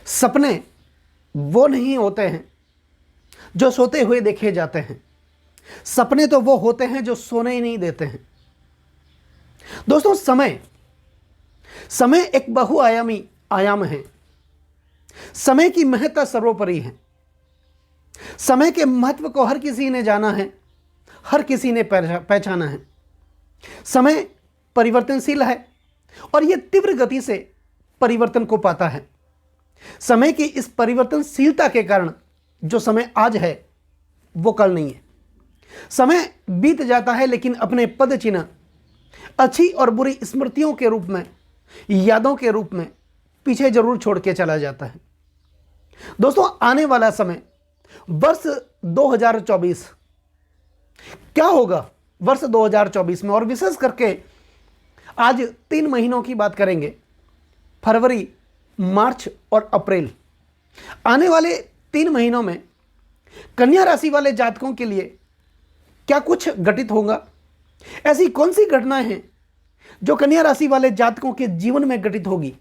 सपने वो नहीं होते हैं जो सोते हुए देखे जाते हैं। सपने तो वो होते हैं जो सोने ही नहीं देते हैं। दोस्तों, समय समय एक बहुआयामी आयाम है। समय की महत्ता सर्वोपरि है। समय के महत्व को हर किसी ने जाना है, हर किसी ने पहचाना है। समय परिवर्तनशील है और यह तीव्र गति से परिवर्तन को पाता है। समय की इस परिवर्तनशीलता के कारण जो समय आज है वो कल नहीं है। समय बीत जाता है लेकिन अपने पद चिन्ह अच्छी और बुरी स्मृतियों के रूप में, यादों के रूप में पीछे जरूर छोड़ के चला जाता है। दोस्तों, आने वाला समय वर्ष 2024 क्या होगा वर्ष 2024 में, और विशेष करके आज 3 महीनों की बात करेंगे, फरवरी, मार्च और अप्रैल। आने वाले 3 महीनों में कन्या राशि वाले जातकों के लिए क्या कुछ घटित होगा? ऐसी कौन सी घटनाएं हैं जो कन्या राशि वाले जातकों के जीवन में घटित होगी?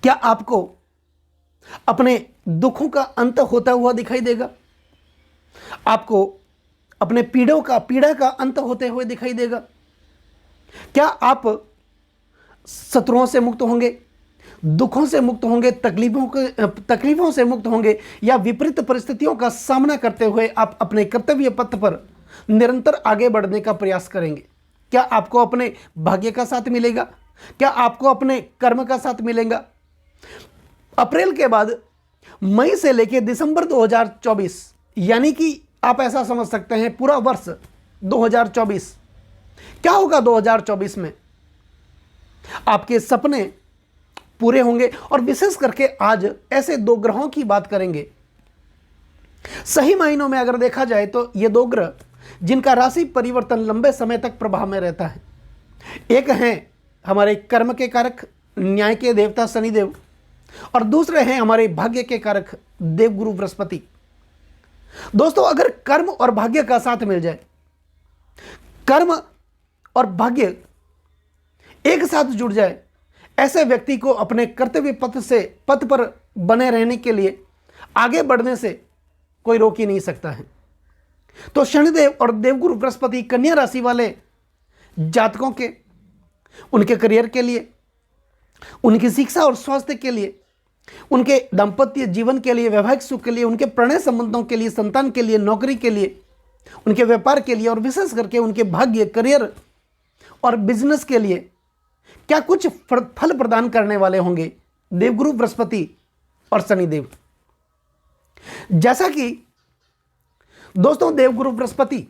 क्या आपको अपने दुखों का अंत होता हुआ दिखाई देगा? आपको अपने पीड़ा का अंत होते हुए दिखाई देगा? क्या आप शत्रुओं से मुक्त होंगे, दुखों से मुक्त होंगे, तकलीफों से मुक्त होंगे, या विपरीत परिस्थितियों का सामना करते हुए आप अपने कर्तव्य पथ पर निरंतर आगे बढ़ने का प्रयास करेंगे? क्या आपको अपने भाग्य का साथ मिलेगा? क्या आपको अपने कर्म का साथ मिलेगा? अप्रैल के बाद मई से लेकर दिसंबर 2024, यानी कि आप ऐसा समझ सकते हैं पूरा वर्ष 2024, क्या होगा 2024 में? आपके सपने पूरे होंगे। और विशेष करके आज ऐसे 2 ग्रहों की बात करेंगे। सही मायनों में अगर देखा जाए तो ये 2 ग्रह जिनका राशि परिवर्तन लंबे समय तक प्रभाव में रहता है, एक हैं हमारे कर्म के कारक न्याय के देवता शनिदेव, और दूसरे हैं हमारे भाग्य के कारक देवगुरु बृहस्पति। दोस्तों, अगर कर्म और भाग्य का साथ मिल जाए, कर्म और भाग्य एक साथ जुड़ जाए, ऐसे व्यक्ति को अपने कर्तव्य पथ पर बने रहने के लिए, आगे बढ़ने से कोई रोक ही नहीं सकता है। तो शनिदेव और देवगुरु बृहस्पति कन्या राशि वाले जातकों के, उनके करियर के लिए, उनकी शिक्षा और स्वास्थ्य के लिए, उनके दाम्पत्य जीवन के लिए, वैवाहिक सुख के लिए, उनके प्रणय संबंधों के लिए, संतान के लिए, नौकरी के लिए, उनके व्यापार के लिए, और विशेष करके उनके भाग्य, करियर और बिजनेस के लिए क्या कुछ फल प्रदान करने वाले होंगे देवगुरु बृहस्पति और शनिदेव। जैसा कि दोस्तों, देवगुरु बृहस्पति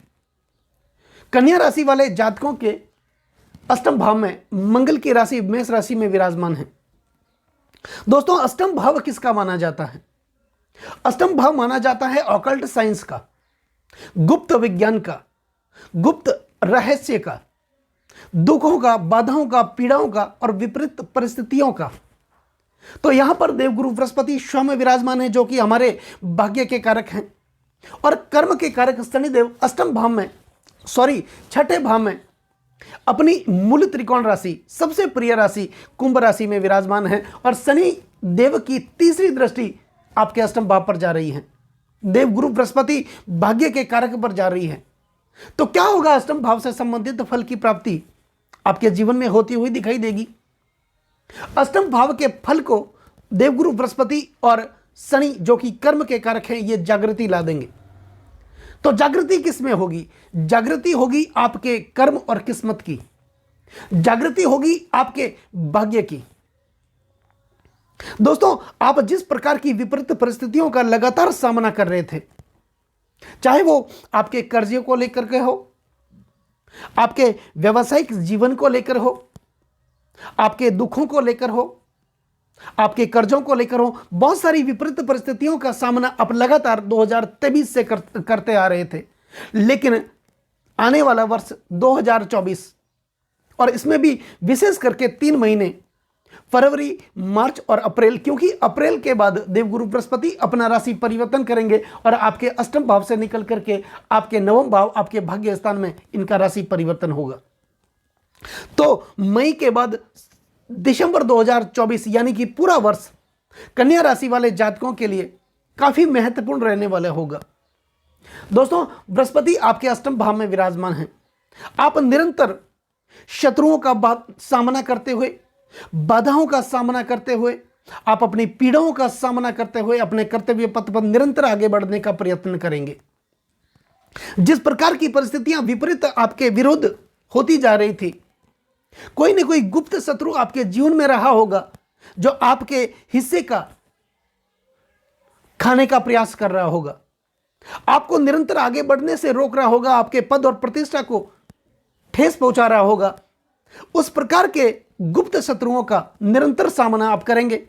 कन्या राशि वाले जातकों के अष्टम भाव में मंगल की राशि मेष राशि में विराजमान है। दोस्तों, अष्टम भाव किसका माना जाता है? अष्टम भाव माना जाता है ऑकल्ट साइंस का, गुप्त विज्ञान का, गुप्त रहस्य का, दुखों का, बाधाओं का, पीड़ाओं का और विपरीत परिस्थितियों का। तो यहां पर देवगुरु बृहस्पति स्वयं में विराजमान है, जो कि हमारे भाग्य के कारक हैं, और कर्म के कारक शनिदेव अष्टम भाव में, छठे भाव में अपनी मूल त्रिकोण राशि, सबसे प्रिय राशि कुंभ राशि में विराजमान है, और शनि देव की तीसरी दृष्टि आपके अष्टम भाव पर जा रही है। देवगुरु बृहस्पति भाग्य के कारक पर जा रही है। तो क्या होगा? अष्टम भाव से संबंधित फल की प्राप्ति आपके जीवन में होती हुई दिखाई देगी। अष्टम भाव के फल को देवगुरु बृहस्पति और शनि, जो कि कर्म के कारक हैं, ये जागृति ला देंगे। तो जागृति किस में होगी? जागृति होगी आपके कर्म और किस्मत की, जागृति होगी आपके भाग्य की। दोस्तों, आप जिस प्रकार की विपरीत परिस्थितियों का लगातार सामना कर रहे थे, चाहे वो आपके कर्जे को लेकर के हो, आपके व्यावसायिक जीवन को लेकर हो, आपके दुखों को लेकर हो, आपके कर्जों को लेकर हो, बहुत सारी विपरीत परिस्थितियों का सामना आप लगातार 2023 से करते आ रहे थे। लेकिन आने वाला वर्ष 2024, और इसमें भी विशेष करके 3 महीने फरवरी, मार्च और अप्रैल, क्योंकि अप्रैल के बाद देवगुरु बृहस्पति अपना राशि परिवर्तन करेंगे और आपके अष्टम भाव से निकल करके आपके नवम भाव, आपके भाग्य स्थान में इनका राशि परिवर्तन होगा। तो मई के बाद दिसंबर 2024, यानी कि पूरा वर्ष कन्या राशि वाले जातकों के लिए काफी महत्वपूर्ण रहने वाला होगा। दोस्तों, बृहस्पति आपके अष्टम भाव में विराजमान है। आप निरंतर शत्रुओं का सामना करते हुए, बाधाओं का सामना करते हुए, आप अपनी पीड़ाओं का सामना करते हुए अपने कर्तव्य पथ पर निरंतर आगे बढ़ने का प्रयत्न करेंगे। जिस प्रकार की परिस्थितियां विपरीत आपके विरुद्ध होती जा रही थी, कोई न कोई गुप्त शत्रु आपके जीवन में रहा होगा जो आपके हिस्से का खाने का प्रयास कर रहा होगा, आपको निरंतर आगे बढ़ने से रोक रहा होगा, आपके पद और प्रतिष्ठा को ठेस पहुंचा रहा होगा। उस प्रकार के गुप्त शत्रुओं का निरंतर सामना आप करेंगे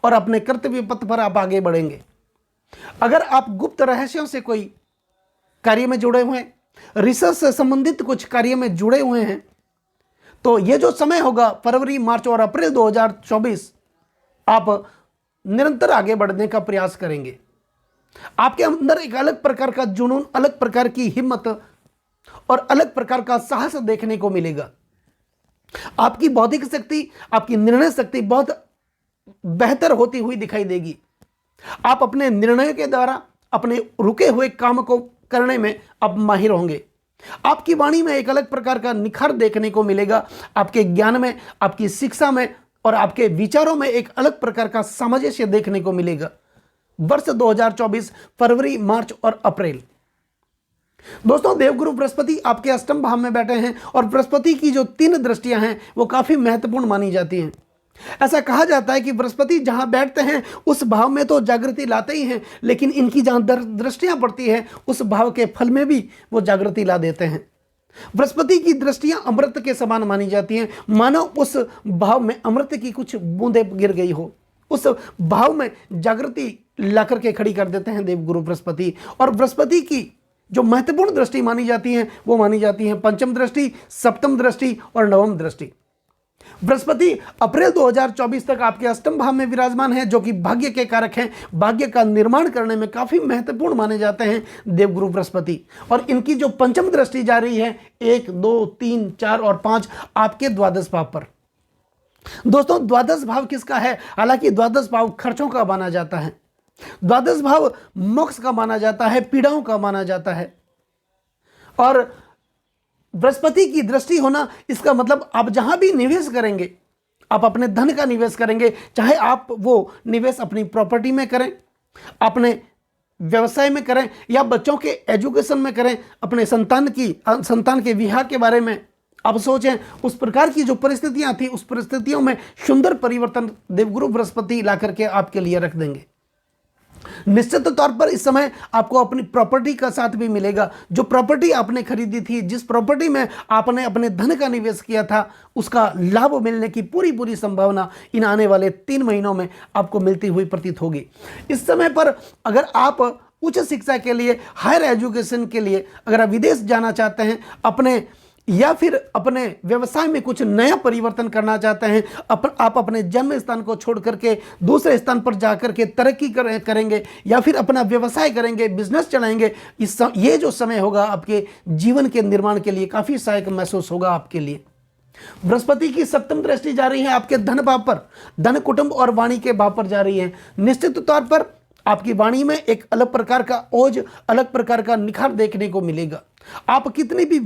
और अपने कर्तव्य पथ पर आप आगे बढ़ेंगे। अगर आप गुप्त रहस्यों से कोई कार्य में जुड़े हुए हैं, रिसर्च से संबंधित कुछ कार्य में जुड़े हुए हैं, तो यह जो समय होगा फरवरी, मार्च और अप्रैल 2024, आप निरंतर आगे बढ़ने का प्रयास करेंगे। आपके अंदर एक अलग प्रकार का जुनून, अलग प्रकार की हिम्मत और अलग प्रकार का साहस देखने को मिलेगा। आपकी बौद्धिक शक्ति, आपकी निर्णय शक्ति बहुत बेहतर होती हुई दिखाई देगी। आप अपने निर्णय के द्वारा अपने रुके हुए काम को करने में आप माहिर होंगे। आपकी वाणी में एक अलग प्रकार का निखार देखने को मिलेगा। आपके ज्ञान में, आपकी शिक्षा में और आपके विचारों में एक अलग प्रकार का सामंजस्य देखने को मिलेगा। वर्ष 2024 फरवरी, मार्च और अप्रैल। दोस्तों, देवगुरु बृहस्पति आपके अष्टम भाव में बैठे हैं और बृहस्पति की जो 3 दृष्टियां हैं वो काफी महत्वपूर्ण मानी जाती हैं। ऐसा कहा जाता है कि बृहस्पति जहां बैठते हैं उस भाव में तो जागृति लाते ही हैं, लेकिन इनकी जहां दृष्टियां पड़ती है उस भाव के फल में भी वो जागृति ला देते हैं। बृहस्पति की दृष्टियां अमृत के समान मानी जाती हैं, मानो उस भाव में अमृत की कुछ बूंदें गिर गई हो। उस भाव में जागृति ला करके खड़ी कर देते हैं देवगुरु बृहस्पति। और बृहस्पति की जो महत्वपूर्ण दृष्टि मानी जाती है वो मानी जाती है पंचम दृष्टि, सप्तम दृष्टि और नवम दृष्टि। बृहस्पति अप्रैल 2024 तक आपके अष्टम भाव में विराजमान है, जो कि भाग्य के कारक हैं। भाग्य का निर्माण करने में काफी महत्वपूर्ण माने जाते हैं देवगुरु बृहस्पति। और इनकी जो पंचम दृष्टि जा रही है 1, 2, 3, 4 और 5 आपके द्वादश भाव पर। दोस्तों, द्वादश भाव किसका है? हालांकि द्वादश भाव खर्चों का माना जाता है, द्वादश भाव मोक्ष का माना जाता है, पीड़ाओं का माना जाता है। और बृहस्पति की दृष्टि होना, इसका मतलब आप जहां भी निवेश करेंगे, आप अपने धन का निवेश करेंगे, चाहे आप वो निवेश अपनी प्रॉपर्टी में करें, अपने व्यवसाय में करें या बच्चों के एजुकेशन में करें, अपने संतान के विवाह के बारे में आप सोचें, उस प्रकार की जो परिस्थितियां थी उस परिस्थितियों में सुंदर परिवर्तन देवगुरु बृहस्पति ला करके आपके लिए रख देंगे। निश्चित तौर पर इस समय आपको अपनी प्रॉपर्टी का साथ भी मिलेगा। जो प्रॉपर्टी आपने खरीदी थी, जिस प्रॉपर्टी में आपने अपने धन का निवेश किया था, उसका लाभ मिलने की पूरी संभावना इन आने वाले 3 महीनों में आपको मिलती हुई प्रतीत होगी। इस समय पर अगर आप उच्च शिक्षा के लिए, हायर एजुकेशन के लिए अगर आप विदेश जाना चाहते हैं, अपने या फिर अपने व्यवसाय में कुछ नया परिवर्तन करना चाहते हैं, आप अपने जन्म स्थान को छोड़ करके दूसरे स्थान पर जाकर के तरक्की करेंगे या फिर अपना व्यवसाय करेंगे, बिजनेस चलाएंगे, ये जो समय होगा आपके जीवन के निर्माण के लिए काफ़ी सहायक महसूस होगा आपके लिए। बृहस्पति की सप्तम दृष्टि जा रही है आपके धन भाव पर, धन, कुटुंब और वाणी के भाव पर जा रही है। निश्चित तौर पर आपकी वाणी में एक अलग प्रकार का ओज, अलग प्रकार का निखार देखने को मिलेगा। आप कितनी भी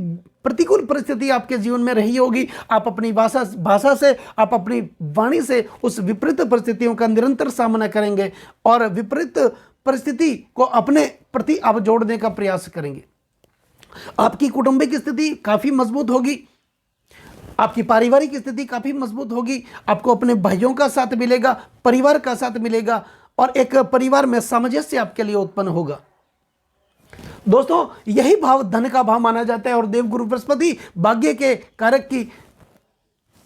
प्रतिकूल परिस्थिति आपके जीवन में रही होगी, आप अपनी भाषा से, आप अपनी वाणी से उस विपरीत परिस्थितियों का निरंतर सामना करेंगे और विपरीत परिस्थिति को अपने प्रति आप जोड़ने का प्रयास करेंगे। आपकी कौटुंबिक स्थिति काफी मजबूत होगी, आपकी पारिवारिक स्थिति काफी मजबूत होगी, आपको अपने भाइयों का साथ मिलेगा, परिवार का साथ मिलेगा और एक परिवार में सामंजस्य आपके लिए उत्पन्न होगा। दोस्तों, यही भाव धन का भाव माना जाता है और देवगुरु बृहस्पति भाग्य के कारक की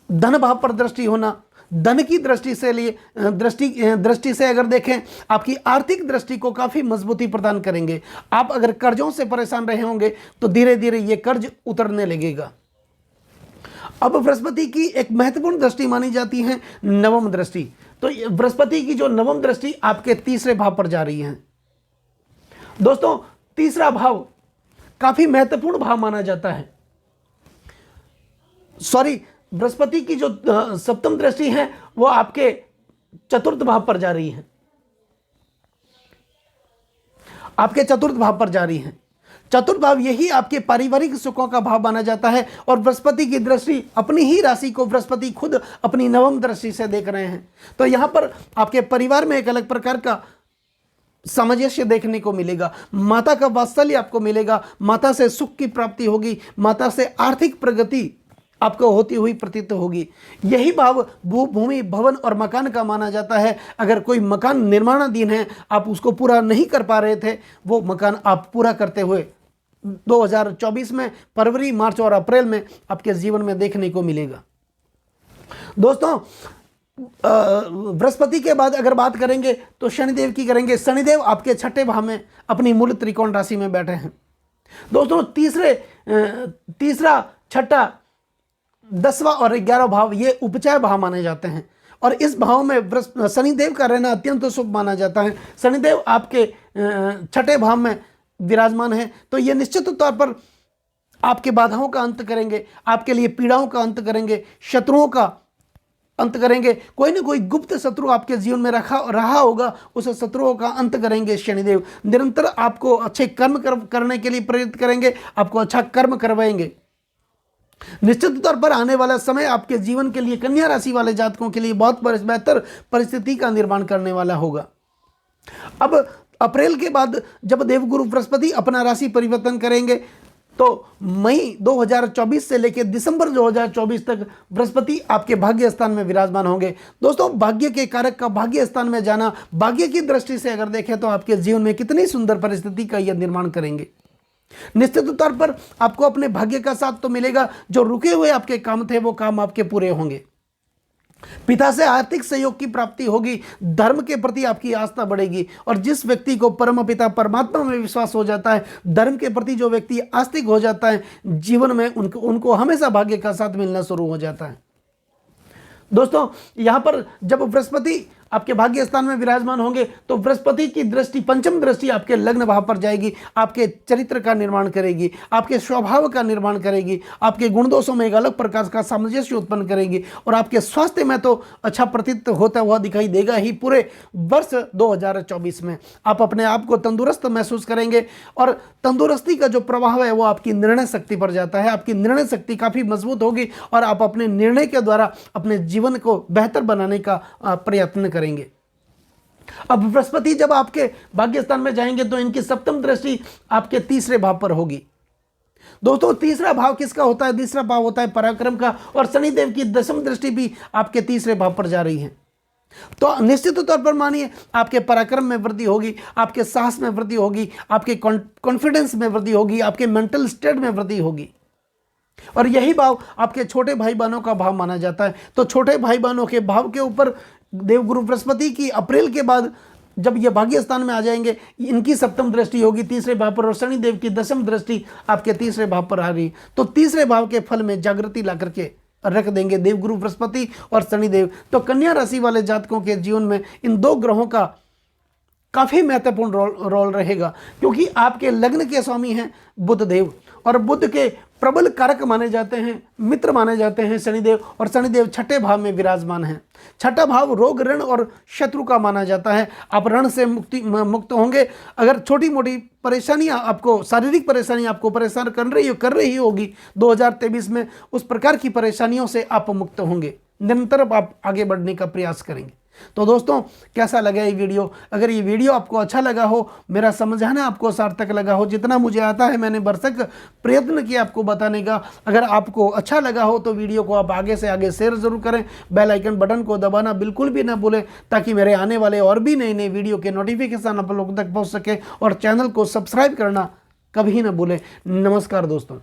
धन भाव पर दृष्टि होना, धन की दृष्टि से अगर देखें, आपकी आर्थिक दृष्टि को काफी मजबूती प्रदान करेंगे। आप अगर कर्जों से परेशान रहे होंगे तो धीरे धीरे ये कर्ज उतरने लगेगा। अब बृहस्पति की एक महत्वपूर्ण दृष्टि मानी जाती है नवम दृष्टि। तो बृहस्पति की जो नवम दृष्टि आपके तीसरे भाव पर जा रही है। दोस्तों, तीसरा भाव काफी महत्वपूर्ण भाव माना जाता है। बृहस्पति की जो सप्तम दृष्टि है वो आपके चतुर्थ भाव पर जा रही है, आपके चतुर्थ भाव पर जा रही है। चतुर्थ भाव यही आपके पारिवारिक सुखों का भाव माना जाता है और बृहस्पति की दृष्टि अपनी ही राशि को बृहस्पति खुद अपनी नवम दृष्टि से देख रहे हैं। तो यहां पर आपके परिवार में एक अलग प्रकार का सामंजस्य देखने को मिलेगा, माता का वात्सल्य आपको मिलेगा, माता से सुख की प्राप्ति होगी, माता से आर्थिक प्रगति आपको होती हुई प्रतीत होगी। यही भाव भूमि भवन और मकान का माना जाता है। अगर कोई मकान निर्माणाधीन है, आप उसको पूरा नहीं कर पा रहे थे, वो मकान आप पूरा करते हुए 2024 में फरवरी, मार्च और अप्रैल में आपके जीवन में देखने को मिलेगा। दोस्तों, बृहस्पति के बाद अगर बात करेंगे तो शनिदेव की करेंगे। शनिदेव आपके छठे भाव में अपनी मूल त्रिकोण राशि में बैठे हैं। दोस्तों, तीसरा, छठा, 10वां और 11वां भाव ये उपचय भाव माने जाते हैं और इस भाव में शनिदेव का रहना अत्यंत शुभ माना जाता है। शनिदेव आपके छठे भाव में विराजमान है, तो ये निश्चित तौर पर आपके बाधाओं का अंत करेंगे, आपके लिए पीड़ाओं का अंत करेंगे, शत्रुओं का अंत करेंगे। कोई ना कोई गुप्त शत्रु आपके जीवन में रहा होगा, उस शत्रुओं का अंत करेंगे शनिदेव। निरंतर आपको अच्छे कर्म करने के लिए प्रेरित करेंगे, आपको अच्छा कर्म करवाएंगे। निश्चित तौर पर आने वाला समय आपके जीवन के लिए, कन्या राशि वाले जातकों के लिए बहुत बेहतर परिस्थिति का निर्माण करने वाला होगा। अब अप्रैल के बाद जब देवगुरु बृहस्पति अपना राशि परिवर्तन करेंगे तो मई 2024 से लेकर दिसंबर 2024 तक बृहस्पति आपके भाग्य स्थान में विराजमान होंगे। दोस्तों, भाग्य के कारक का भाग्य स्थान में जाना, भाग्य की दृष्टि से अगर देखें तो आपके जीवन में कितनी सुंदर परिस्थिति का यह निर्माण करेंगे। निश्चित तौर पर आपको अपने भाग्य का साथ तो मिलेगा, जो रुके हुए आपके काम थे वो काम आपके पूरे होंगे। पिता से आर्थिक सहयोग की प्राप्ति होगी, धर्म के प्रति आपकी आस्था बढ़ेगी और जिस व्यक्ति को परम पिता परमात्मा में विश्वास हो जाता है, धर्म के प्रति जो व्यक्ति आस्तिक हो जाता है, जीवन में उनको हमेशा भाग्य का साथ मिलना शुरू हो जाता है। दोस्तों, यहां पर जब बृहस्पति आपके भाग्य स्थान में विराजमान होंगे तो बृहस्पति की दृष्टि, पंचम दृष्टि आपके लग्न भाव पर जाएगी, आपके चरित्र का निर्माण करेगी, आपके स्वभाव का निर्माण करेगी, आपके गुण दोषों में एक अलग प्रकार का सामंजस्य उत्पन्न करेगी और आपके स्वास्थ्य में तो अच्छा प्रतीत होता हुआ दिखाई देगा ही। पूरे वर्ष 2024 में आप अपने आप को तंदुरुस्त महसूस करेंगे और तंदुरुस्ती का जो प्रभाव है वो आपकी निर्णय शक्ति पर जाता है। आपकी निर्णय शक्ति काफ़ी मजबूत होगी और आप अपने निर्णय के द्वारा अपने जीवन को बेहतर बनाने का प्रयत्न करेंगे। अब बृहस्पति जब आपके भाग्य स्थान में जाएंगे तो इनकी सप्तम दृष्टि आपके तीसरे भाव पर होगी। दोस्तों, तीसरा भाव किसका होता है? तीसरा भाव होता है पराक्रम का और शनिदेव की दशम दृष्टि भी आपके तीसरे भाव पर जा रही है। तो निश्चित तौर पर मानिए आपके पराक्रम में वृद्धि होगी, आपके साहस में वृद्धि होगी, आपके कॉन्फिडेंस में वृद्धि होगी, आपके मेंटल स्टेट में वृद्धि होगी और यही भाव आपके छोटे भाई बहनों का भाव माना जाता है। तो छोटे भाई बहनों के भाव के ऊपर देवगुरु बृहस्पति की अप्रैल के बाद जब ये भाग्य स्थान में आ जाएंगे, इनकी सप्तम दृष्टि होगी तीसरे भाव पर और शनिदेव की दशम दृष्टि आपके तीसरे भाव पर आ रही। तो तीसरे भाव के फल में जागृति ला करके रख देंगे देवगुरु बृहस्पति और शनिदेव। तो कन्या राशि वाले जातकों के जीवन में इन दो ग्रहों का काफ़ी महत्वपूर्ण रोल रहेगा, क्योंकि आपके लग्न के स्वामी हैं बुध देव और बुध के प्रबल कारक माने जाते हैं, मित्र माने जाते हैं शनिदेव, और शनिदेव छठे भाव में विराजमान हैं। छठा भाव रोग, ऋण और शत्रु का माना जाता है। आप ऋण से मुक्त होंगे। अगर छोटी मोटी परेशानियां आपको, शारीरिक परेशानी आपको परेशान कर रही होगी 2023 में, उस प्रकार की परेशानियों से आप मुक्त होंगे। निरंतर आप आगे बढ़ने का प्रयास करेंगे। तो दोस्तों, कैसा लगा ये वीडियो? अगर ये वीडियो आपको अच्छा लगा हो, मेरा समझाना आपको सार्थक लगा हो, जितना मुझे आता है मैंने भरसक प्रयत्न किया आपको बताने का, अगर आपको अच्छा लगा हो तो वीडियो को आप आगे से आगे शेयर जरूर करें। बेल आइकन बटन को दबाना बिल्कुल भी ना भूलें, ताकि मेरे आने वाले और भी नए नए वीडियो के नोटिफिकेशन आप लोगों तक पहुँच सके, और चैनल को सब्सक्राइब करना कभी ना भूलें। नमस्कार दोस्तों।